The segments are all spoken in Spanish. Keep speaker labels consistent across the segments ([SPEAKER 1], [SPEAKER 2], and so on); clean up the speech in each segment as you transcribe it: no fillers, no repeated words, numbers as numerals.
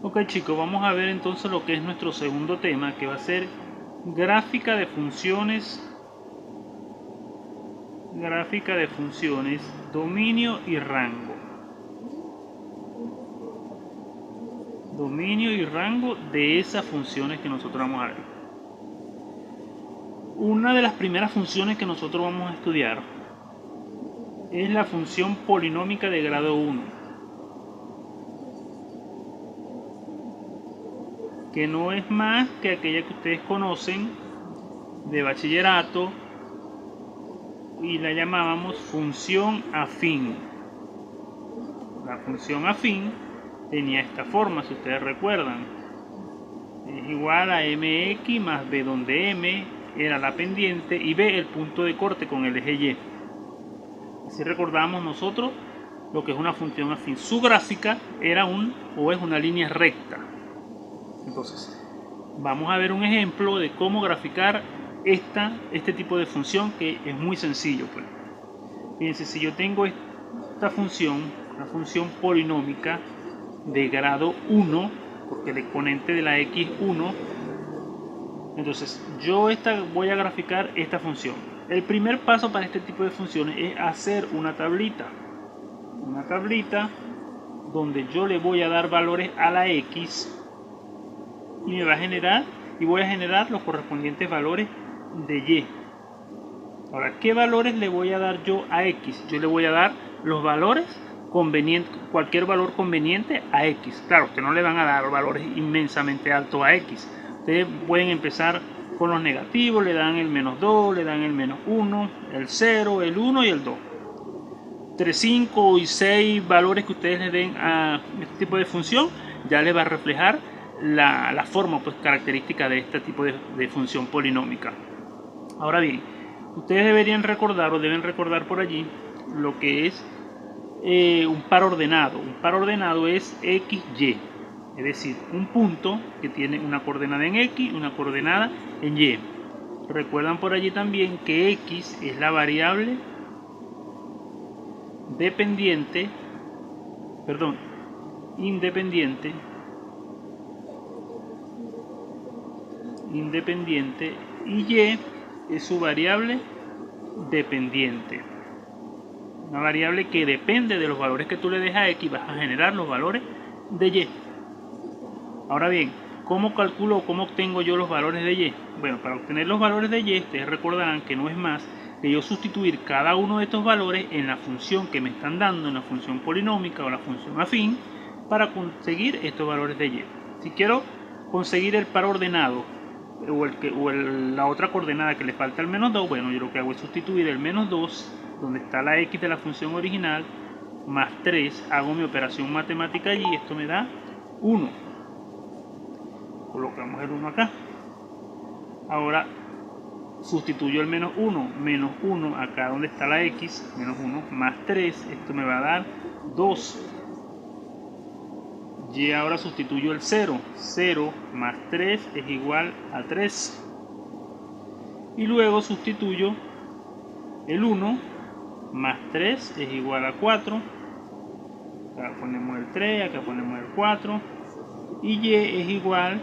[SPEAKER 1] Ok chicos, vamos a ver entonces lo que es nuestro segundo tema, que va a ser gráfica de funciones, dominio y rango. Dominio y rango de esas funciones que nosotros vamos a ver. Una de las primeras funciones que nosotros vamos a estudiar es la función polinómica de grado 1, que no es más que aquella que ustedes conocen de bachillerato y la llamábamos función afín. La función afín tenía esta forma, si ustedes recuerdan, es igual a mx más b, donde m era la pendiente y b el punto de corte con el eje y. Así recordamos nosotros lo que es una función afín. Su gráfica era es una línea recta. Entonces vamos a ver un ejemplo de cómo graficar este tipo de función, que es muy sencillo. Pues fíjense, si yo tengo esta función, una función polinómica de grado 1, porque el exponente de la x 1, entonces yo voy a graficar esta función. El primer paso para este tipo de funciones es hacer una tablita donde yo le voy a dar valores a la x y me va a generar, y voy a generar los correspondientes valores de y. Ahora, ¿qué valores le voy a dar yo a x? Yo le voy a dar los valores convenientes, cualquier valor conveniente a x. Claro, ustedes no le van a dar valores inmensamente altos a x. Ustedes pueden empezar con los negativos, le dan el -2, le dan el -1, el 0, el 1 y el 2. 3, 5 y 6 valores que ustedes le den a este tipo de función ya les va a reflejar la forma característica de este tipo de función polinómica. Ahora bien, ustedes deberían recordar o deben recordar por allí lo que es un par ordenado. Un par ordenado es x, y, es decir, un punto que tiene una coordenada en x y una coordenada en y. Recuerdan por allí también que x es la variable independiente y y es su variable dependiente. Una variable que depende de los valores que tú le des a x, vas a generar los valores de y. Ahora bien, ¿cómo calculo o cómo obtengo yo los valores de y? Bueno, para obtener los valores de y, ustedes recordarán que no es más que yo sustituir cada uno de estos valores en la función que me están dando, en la función polinómica o la función afín, para conseguir estos valores de y. Si quiero conseguir el par ordenado o la otra coordenada que le falta el -2, bueno, yo lo que hago es sustituir el -2, donde está la x de la función original, más 3, hago mi operación matemática allí y esto me da 1. Colocamos el 1 acá. Ahora sustituyo el -1 acá donde está la x, -1 más 3, esto me va a dar 2. Y ahora sustituyo el 0 más 3 es igual a 3. Y luego sustituyo el 1 más 3 es igual a 4. Acá ponemos el 3, acá ponemos el 4. Y y es igual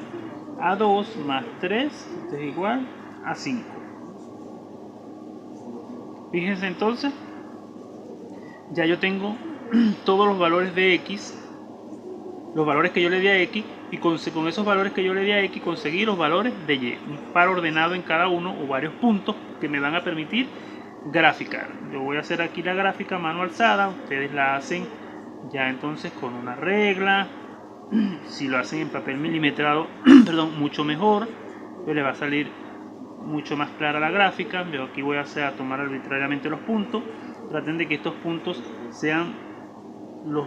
[SPEAKER 1] a 2 más 3, esto es igual a 5. Fíjense entonces, ya yo tengo todos los valores de x, los valores que yo le di a x, y con esos valores que yo le di a x conseguí los valores de y, un par ordenado en cada uno o varios puntos que me van a permitir graficar. Yo voy a hacer aquí la gráfica a mano alzada, ustedes la hacen ya entonces con una regla. Si lo hacen en papel milimetrado, mucho mejor, pues les va a salir mucho más clara la gráfica. Yo aquí voy a tomar arbitrariamente los puntos. Traten de que estos puntos sean los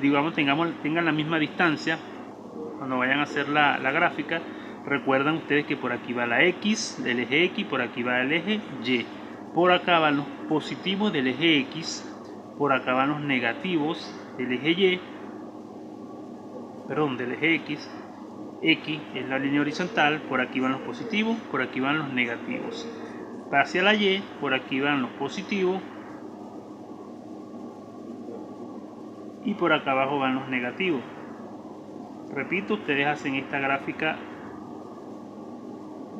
[SPEAKER 1] digamos tengan la misma distancia cuando vayan a hacer la gráfica. Recuerdan ustedes que por aquí va la x del eje x, por aquí va el eje y, por acá van los positivos del eje x, por acá van los negativos del eje y, del eje x es la línea horizontal, por aquí van los positivos, por aquí van los negativos. Hacia la y, por aquí van los positivos y por acá abajo van los negativos. Repito, ustedes hacen esta gráfica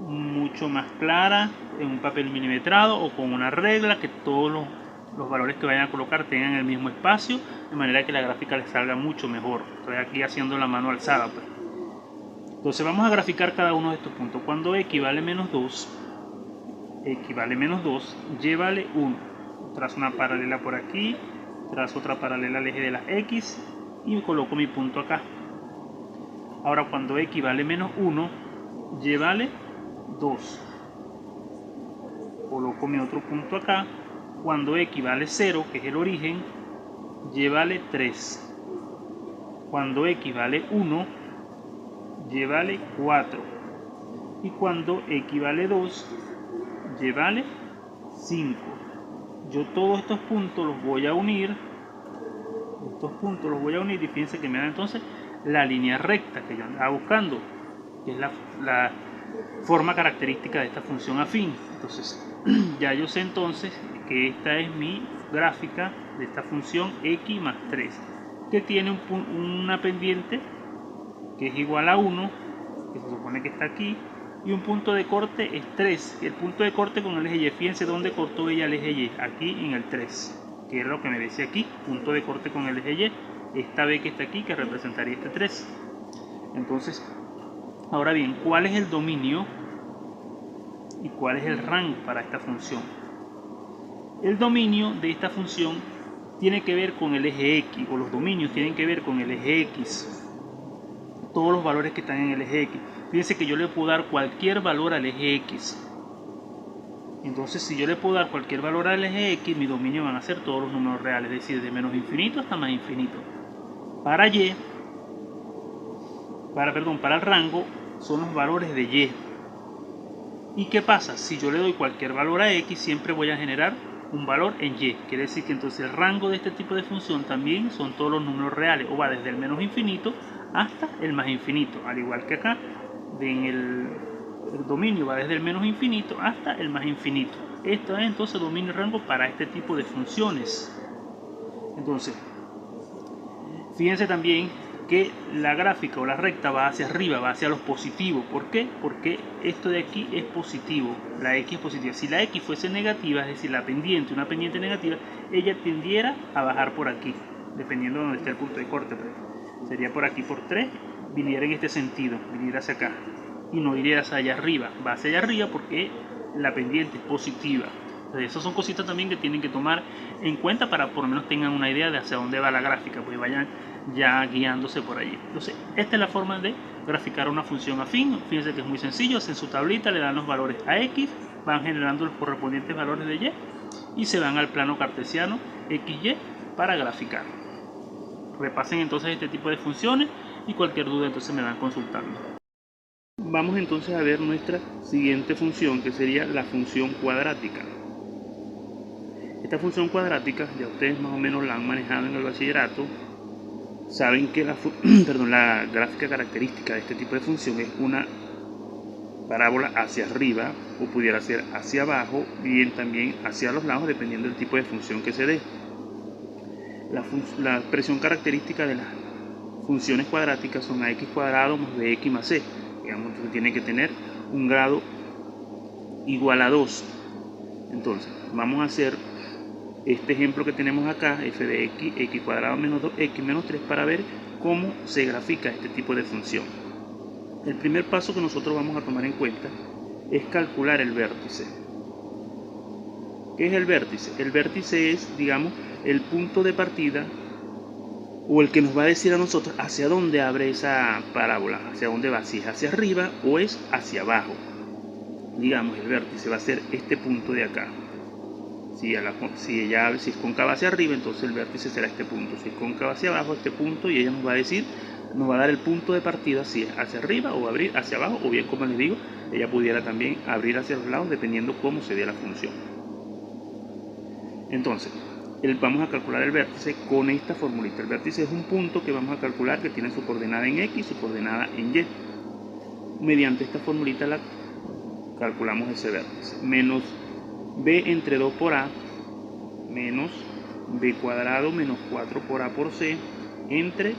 [SPEAKER 1] mucho más clara en un papel milimetrado o con una regla, que todos los valores que vayan a colocar tengan el mismo espacio, de manera que la gráfica les salga mucho mejor. Estoy aquí haciendo la mano alzada, pues. Entonces vamos a graficar cada uno de estos puntos. Cuando x vale menos 2, y vale 1. Trazo una paralela por aquí, trazo otra paralela al eje de las x y coloco mi punto acá. Ahora cuando x vale menos 1, y vale 2. Coloco mi otro punto acá. Cuando x vale 0, que es el origen, y vale 3. Cuando x vale 1, y vale 4. Y cuando x vale 2, y vale 5. Yo todos estos puntos los voy a unir. Y fíjense que me da entonces la línea recta que yo andaba buscando, que es la forma característica de esta función afín. Entonces ya yo sé entonces que esta es mi gráfica de esta función x más 3, que tiene una pendiente que es igual a 1, que se supone que está aquí, y un punto de corte es 3. El punto de corte con el eje Y, fíjense dónde cortó ella el eje Y, aquí en el 3, que es lo que me decía aquí, punto de corte con el eje Y, esta B que está aquí, que representaría este 3. Entonces, ahora bien, ¿cuál es el dominio y cuál es el rango para esta función? El dominio de esta función tiene que ver con el eje X, o los dominios tienen que ver con el eje X, todos los valores que están en el eje X. Fíjense que yo le puedo dar cualquier valor al eje X. Entonces, si yo le puedo dar cualquier valor al eje X, mi dominio van a ser todos los números reales, es decir, de menos infinito hasta más infinito. Para Y, para el rango, son los valores de Y. ¿Y qué pasa? Si yo le doy cualquier valor a X, siempre voy a generar un valor en Y. Quiere decir que entonces el rango de este tipo de función también son todos los números reales, o va desde el menos infinito hasta el más infinito, al igual que acá, el dominio va desde el menos infinito hasta el más infinito. Esto es entonces dominio y rango para este tipo de funciones. Entonces, fíjense también que la gráfica o la recta va hacia arriba, va hacia los positivos. ¿Por qué? Porque esto de aquí es positivo, la x es positiva. Si la x fuese negativa, es decir, una pendiente negativa, ella tendiera a bajar por aquí, dependiendo de donde esté el punto de corte. Sería por aquí por 3, viniera en este sentido, viniera hacia acá, y no iría hacia allá arriba, va hacia allá arriba porque la pendiente es positiva. Entonces, esas son cositas también que tienen que tomar en cuenta para por lo menos tengan una idea de hacia dónde va la gráfica, pues vayan ya guiándose por allí. Entonces, esta es la forma de graficar una función afín. Fíjense que es muy sencillo, hacen su tablita, le dan los valores a X, van generando los correspondientes valores de Y y se van al plano cartesiano XY para graficar. Repasen entonces este tipo de funciones y cualquier duda entonces me van consultando. Vamos entonces a ver nuestra siguiente función, que sería la función cuadrática. Esta función cuadrática ya ustedes más o menos la han manejado en el bachillerato. Saben que la gráfica característica de este tipo de función es una parábola hacia arriba, o pudiera ser hacia abajo, bien también hacia los lados, dependiendo del tipo de función que se dé. La expresión característica de las funciones cuadráticas son ax cuadrado más bx más c. Digamos que tiene que tener un grado igual a 2. Entonces, vamos a hacer este ejemplo que tenemos acá, f de x cuadrado menos 2x menos 3, para ver cómo se grafica este tipo de función. El primer paso que nosotros vamos a tomar en cuenta es calcular el vértice. ¿Qué es el vértice? El vértice es, digamos, el punto de partida, o el que nos va a decir a nosotros hacia dónde abre esa parábola, hacia dónde va, si es hacia arriba o es hacia abajo. Digamos, el vértice va a ser este punto de acá. Si es cóncava hacia arriba, entonces el vértice será este punto. Si es cóncava hacia abajo, este punto, y ella nos va a decir, nos va a dar el punto de partida, si es hacia arriba o abrir hacia abajo, o bien, como les digo, ella pudiera también abrir hacia los lados, dependiendo cómo se dé la función. Entonces, vamos a calcular el vértice con esta formulita. El vértice es un punto que vamos a calcular que tiene su coordenada en X y su coordenada en Y. Mediante esta formulita calculamos ese vértice. Menos b entre 2 por a menos b cuadrado menos 4 por a por c entre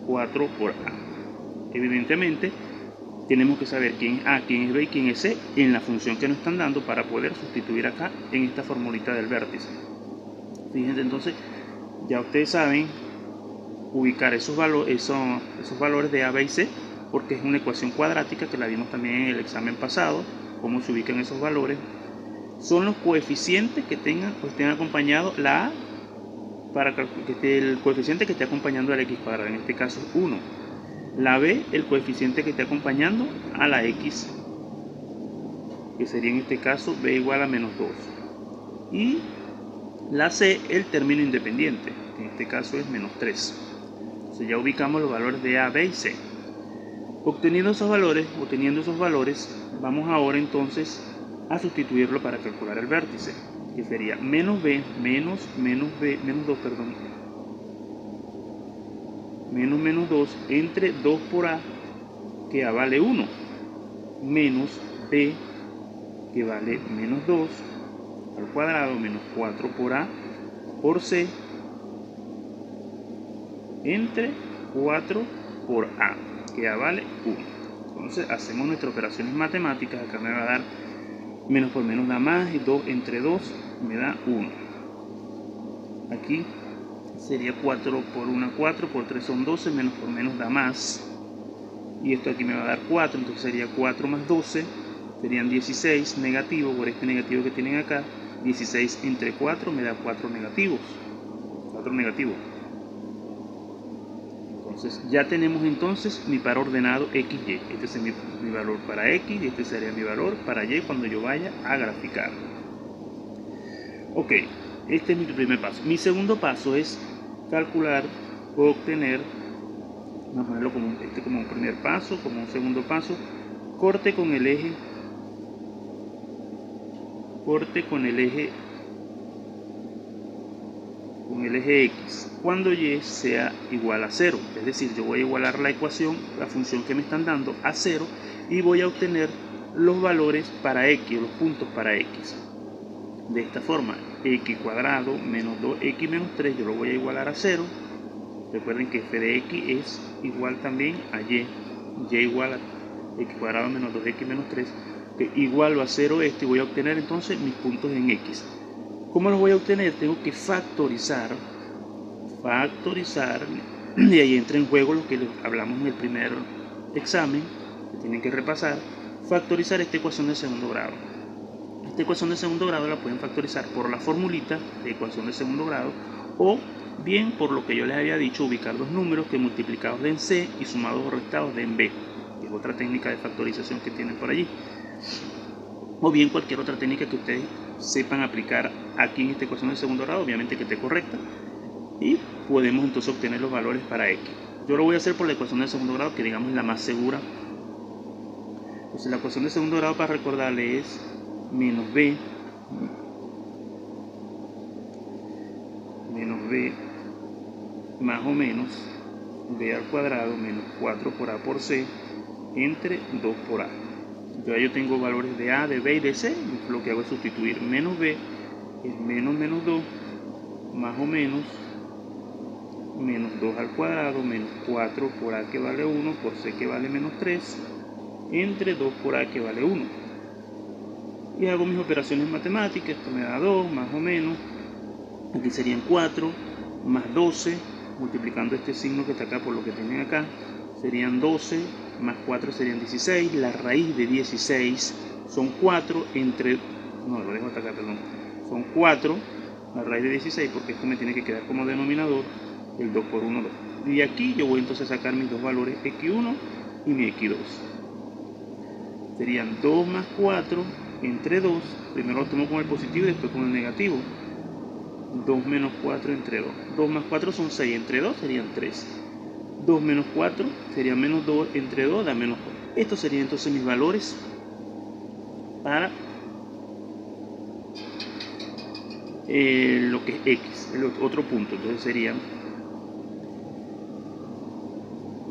[SPEAKER 1] 4 por a. Evidentemente, tenemos que saber quién es A, quién es B y quién es C en la función que nos están dando para poder sustituir acá en esta formulita del vértice. Fíjense, entonces, ya ustedes saben ubicar esos valores de A, B y C, porque es una ecuación cuadrática que la vimos también en el examen pasado, cómo se ubican esos valores. Son los coeficientes que tengan o estén acompañados la A, para que esté el coeficiente que esté acompañando al x cuadrado, en este caso es 1. La B, el coeficiente que esté acompañando a la x, que sería en este caso b igual a menos 2. Y la C, el término independiente, que en este caso es menos 3. Entonces ya ubicamos los valores de A, B y C. Obteniendo esos valores, vamos ahora entonces a sustituirlo para calcular el vértice, que sería menos B, menos 2 entre 2 por A, que A vale 1, menos B, que vale menos 2 al cuadrado, menos 4 por A por C, entre 4 por A, que A vale 1. Entonces hacemos nuestras operaciones matemáticas. Acá me va a dar menos por menos da más, y 2 entre 2 me da 1. Aquí sería 4 por 1, 4 por 3 son 12, menos por menos da más, y esto aquí me va a dar 4, entonces sería 4 más 12, serían 16, negativo por este negativo que tienen acá, 16 entre 4 me da 4 negativos. Entonces ya tenemos entonces mi par ordenado XY. Este es mi valor para X y este sería mi valor para Y cuando yo vaya a graficar. Ok, este es mi primer paso. Mi segundo paso es calcular o obtener, vamos a ponerlo como un primer paso, como un segundo paso, corte con el eje X cuando Y sea igual a 0, es decir, yo voy a igualar la función que me están dando a 0 y voy a obtener los valores para X, los puntos para X. De esta forma, X cuadrado menos 2X menos 3 yo lo voy a igualar a 0. Recuerden que f de X es igual también a Y igual a X cuadrado menos 2X menos 3, que igual a 0 y voy a obtener entonces mis puntos en X. ¿Cómo los voy a obtener? Tengo que factorizar, y ahí entra en juego lo que hablamos en el primer examen, que tienen que repasar, factorizar esta ecuación de segundo grado. Esta ecuación de segundo grado la pueden factorizar por la formulita de ecuación de segundo grado, o bien por lo que yo les había dicho, ubicar dos números que multiplicados den C y sumados o restados den B, que es otra técnica de factorización que tienen por allí. O bien cualquier otra técnica que ustedes sepan aplicar aquí en esta ecuación de segundo grado, obviamente que esté correcta, y podemos entonces obtener los valores para X. Yo lo voy a hacer por la ecuación de segundo grado, que digamos es la más segura. Entonces la ecuación de segundo grado, para recordarle, es menos B más o menos B al cuadrado menos 4 por A por C entre 2 por A. Entonces yo tengo valores de A, de B y de C, y lo que hago es sustituir menos B, que es menos 2, más o menos 2 al cuadrado menos 4 por A que vale 1 por C que vale menos 3 entre 2 por A que vale 1. Y hago mis operaciones matemáticas. Esto me da 2 más o menos, aquí serían 4 más 12, multiplicando este signo que está acá por lo que tienen acá, serían 12 más 4 serían 16, la raíz de 16 son 4 entre, no, lo dejo hasta acá, perdón, son 4, la raíz de 16, porque esto me tiene que quedar como denominador, el 2 por 1, 2. Y aquí yo voy entonces a sacar mis dos valores X1 y mi X2. Serían 2 más 4 entre 2, primero lo tomo con el positivo y después con el negativo. 2 menos 4 entre 2. 2 más 4 son 6, entre 2 serían 3. 2 menos 4 sería menos 2, entre 2 da menos 2. Estos serían entonces mis valores para lo que es X, el otro punto. Entonces sería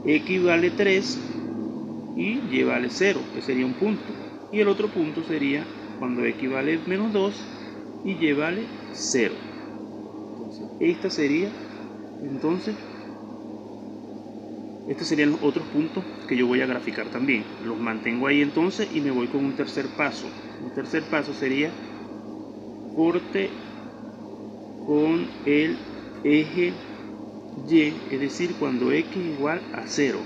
[SPEAKER 1] X vale 3 y Y vale 0, que sería un punto. Y el otro punto sería cuando X vale menos 2 y Y vale 0. Entonces, esta sería entonces Estos serían los otros puntos que yo voy a graficar también. Los mantengo ahí entonces y me voy con un tercer paso. Un tercer paso sería corte con el eje Y, es decir, cuando x igual a 0.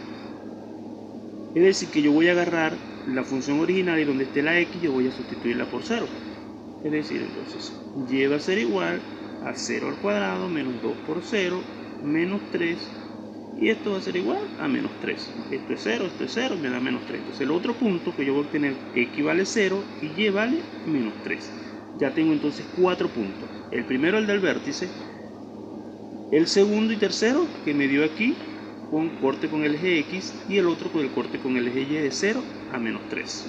[SPEAKER 1] Es decir, que yo voy a agarrar la función original y donde esté la x yo voy a sustituirla por 0. Es decir, entonces, y va a ser igual a 0 al cuadrado menos 2 por 0 menos 3. Y esto va a ser igual a menos 3. Esto es 0, me da menos 3. Entonces el otro punto que yo voy a obtener, x vale 0 y y vale menos 3. Ya tengo entonces 4 puntos. El primero, el del vértice. El segundo y tercero que me dio aquí con corte con el eje X. Y el otro con el corte con el eje Y de 0 a menos 3.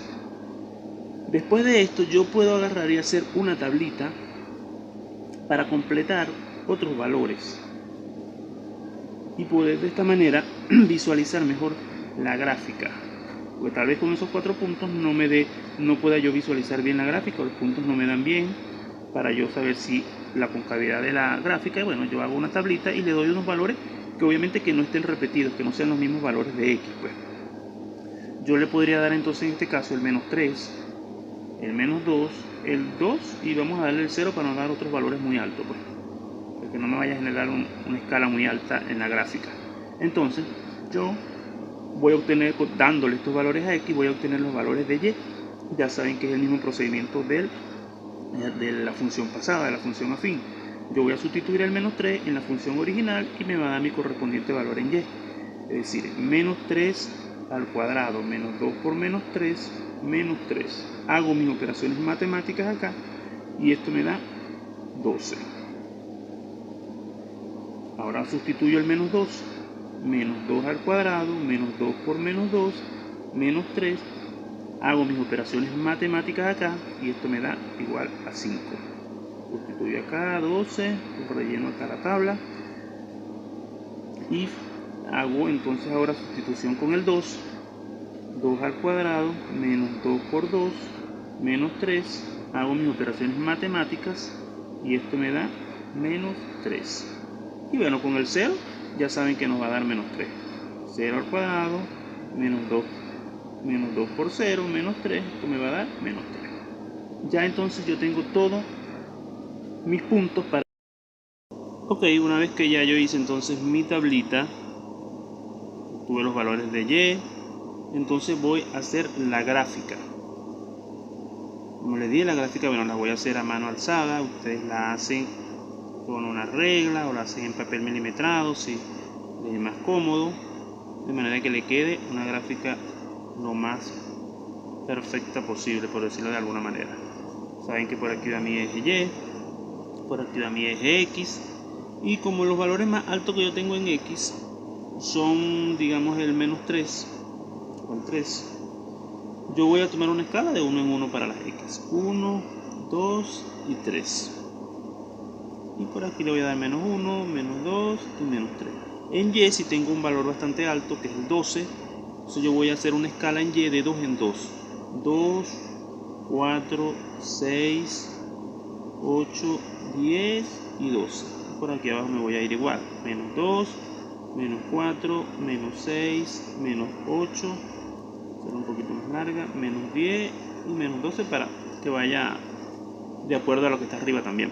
[SPEAKER 1] Después de esto yo puedo agarrar y hacer una tablita para completar otros valores. Y poder de esta manera visualizar mejor la gráfica, porque tal vez con esos 4 puntos no pueda yo visualizar bien la gráfica, los puntos no me dan bien para yo saber si la concavidad de la gráfica. Y bueno, yo hago una tablita y le doy unos valores que obviamente que no estén repetidos, que no sean los mismos valores de x. Pues yo le podría dar entonces en este caso el menos 3, el menos 2, el 2 y vamos a darle el 0 para no dar otros valores muy altos, pues, que no me vaya a generar una escala muy alta en la gráfica. Entonces yo voy a obtener, dándole estos valores a x, voy a obtener los valores de y. Ya saben que es el mismo procedimiento de la función pasada, de la función afín. Yo voy a sustituir el menos 3 en la función original y me va a dar mi correspondiente valor en y. Es decir, menos 3 al cuadrado menos 2 por menos 3, menos 3. Hago mis operaciones matemáticas acá y esto me da 12. Ahora sustituyo el menos 2, menos 2 al cuadrado, menos 2 por menos 2, menos 3. Hago mis operaciones matemáticas acá y esto me da igual a 5. Sustituyo acá 12, relleno acá la tabla y hago entonces ahora sustitución con el 2. 2 al cuadrado, menos 2 por 2, menos 3. Hago mis operaciones matemáticas y esto me da menos 3. Y bueno, con el 0 ya saben que nos va a dar menos 3. 0 al cuadrado, menos 2 por 0, menos 3, esto me va a dar menos 3. Ya entonces yo tengo todos mis puntos para... Ok, una vez que ya yo hice entonces mi tablita, tuve los valores de y, entonces voy a hacer la gráfica. Como les dije, la gráfica, bueno, la voy a hacer a mano alzada. Ustedes la hacen con una regla o la hacen en papel milimetrado si les es más cómodo, de manera que le quede una gráfica lo más perfecta posible, por decirlo de alguna manera. Saben que por aquí va mi eje Y, por aquí va mi eje X, y como los valores más altos que yo tengo en X son, digamos, el menos 3 o el 3, yo voy a tomar una escala de 1 en 1 para las X. 1, 2 y 3. Y por aquí le voy a dar menos 1, menos 2 y menos 3. En Y, si tengo un valor bastante alto, que es el 12, entonces yo voy a hacer una escala en Y de 2 en 2. 2, 4, 6, 8, 10 y 12. Por aquí abajo me voy a ir igual. Menos 2, menos 4, menos 6, menos 8. Será un poquito más larga. Menos 10 y menos 12 para que vaya de acuerdo a lo que está arriba también.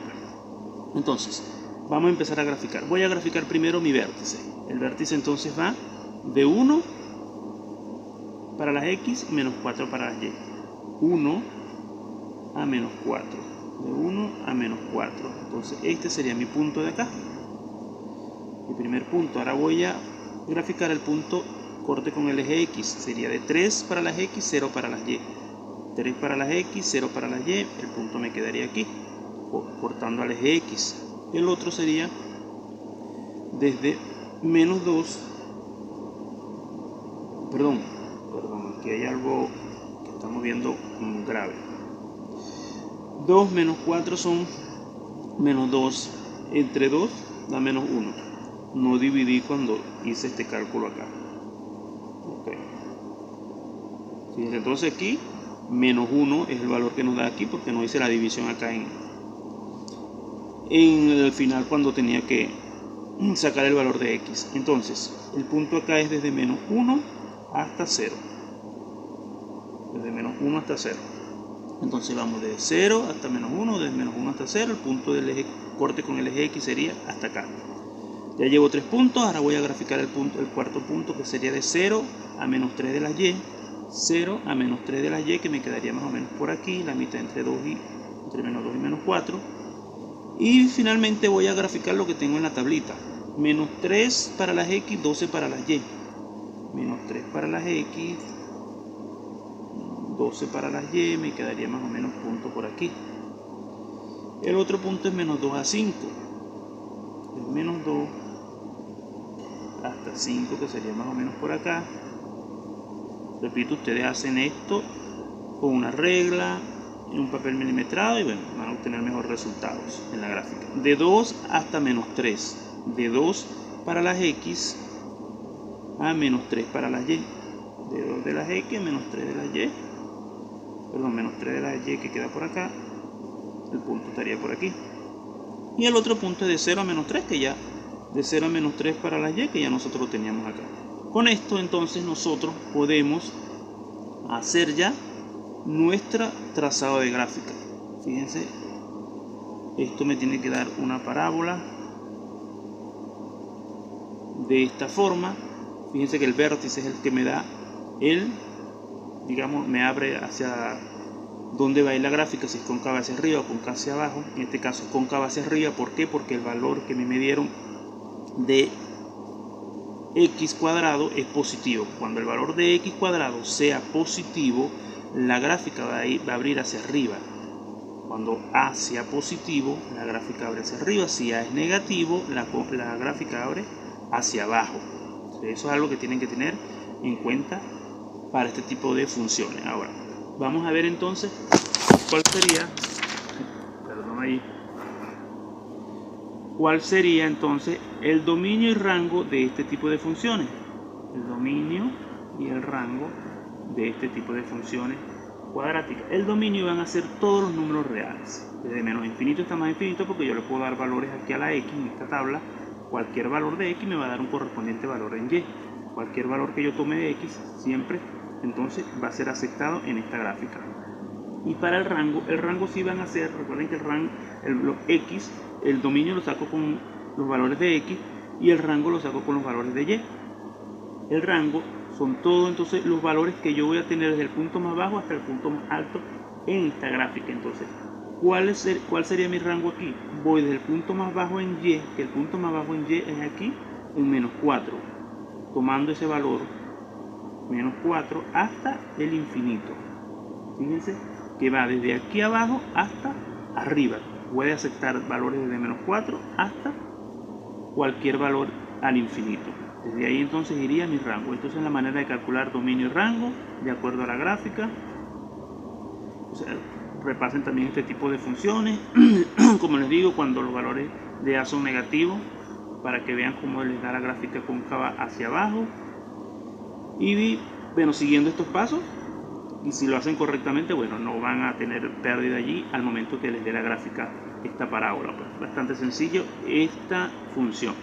[SPEAKER 1] Entonces, vamos a empezar a graficar. Voy a graficar primero mi vértice. El vértice entonces va de 1 para las X, menos 4 para las Y. 1 a menos 4. De 1 a menos 4. Entonces, este sería mi punto de acá. Mi primer punto. Ahora voy a graficar el punto corte con el eje X. Sería de 3 para las X, 0 para las Y. 3 para las X, 0 para las Y. El punto me quedaría aquí, cortando al eje X. El otro sería desde menos 2, perdón, aquí hay algo que estamos viendo grave. 2 menos 4 son menos 2, entre 2 da menos 1. No dividí cuando hice este cálculo acá. Okay. Fíjense, entonces aquí menos 1 es el valor que nos da aquí porque no hice la división acá en el final cuando tenía que sacar el valor de x. Entonces, el punto acá es desde menos 1 hasta 0. Desde menos 1 hasta 0. Entonces vamos de 0 hasta menos 1, desde menos 1 hasta 0. El punto del eje corte con el eje x sería hasta acá. Ya llevo 3 puntos, ahora voy a graficar el cuarto punto, que sería de 0 a menos 3 de las y. 0 a menos 3 de las y, que me quedaría más o menos por aquí, la mitad entre menos 2 y menos 4. Y finalmente voy a graficar lo que tengo en la tablita. Menos 3 para las x, 12 para las y. Menos 3 para las x, 12 para las y, me quedaría más o menos punto por aquí. El otro punto es menos 2 a 5. Es menos 2 hasta 5, que sería más o menos por acá. Repito, ustedes hacen esto con una regla, en un papel milimetrado, y bueno, van a obtener mejores resultados en la gráfica. De 2 hasta menos 3. De 2 para las x a menos 3 para las y. De 2 de las x a menos 3 de las y. Perdón, menos 3 de las y, que queda por acá. El punto estaría por aquí. Y el otro punto es de 0 a menos 3, que ya de 0 a menos 3 para las y, que ya nosotros lo teníamos acá. Con esto entonces nosotros podemos hacer ya nuestro trazado de gráfica. Fíjense, esto me tiene que dar una parábola de esta forma. Fíjense que el vértice es el que me da digamos, me abre hacia dónde va a ir la gráfica, si es cóncava hacia arriba o cóncava hacia abajo. En este caso es cóncava hacia arriba. ¿Por qué? Porque el valor que me dieron de x cuadrado es positivo. Cuando el valor de x cuadrado sea positivo, la gráfica va a abrir hacia arriba. Cuando A sea positivo, la gráfica abre hacia arriba. Si A es negativo, la gráfica abre hacia abajo. Eso es algo que tienen que tener en cuenta para este tipo de funciones. Ahora, vamos a ver entonces cuál sería entonces el dominio y rango de este tipo de funciones. El dominio y el rango de este tipo de funciones cuadráticas. El dominio van a ser todos los números reales. Desde menos infinito hasta más infinito, porque yo le puedo dar valores aquí a la x en esta tabla. Cualquier valor de x me va a dar un correspondiente valor en y. Cualquier valor que yo tome de x siempre entonces va a ser aceptado en esta gráfica. Y para el rango sí van a ser, recuerden que los x, el dominio lo saco con los valores de x y el rango lo saco con los valores de y. El rango son todos entonces los valores que yo voy a tener desde el punto más bajo hasta el punto más alto en esta gráfica. Entonces, ¿cuál sería mi rango aquí? Voy desde el punto más bajo en y, que el punto más bajo en y es aquí, en menos 4, tomando ese valor menos 4 hasta el infinito. Fíjense que va desde aquí abajo hasta arriba. Puede aceptar valores desde menos 4 hasta cualquier valor al infinito. Desde ahí entonces iría mi rango. Entonces es la manera de calcular dominio y rango de acuerdo a la gráfica. O sea, repasen también este tipo de funciones. Como les digo, cuando los valores de A son negativos, para que vean cómo les da la gráfica cóncava hacia abajo. Y bueno, siguiendo estos pasos, y si lo hacen correctamente, bueno, no van a tener pérdida allí al momento que les dé la gráfica esta parábola. Pues bastante sencillo esta función.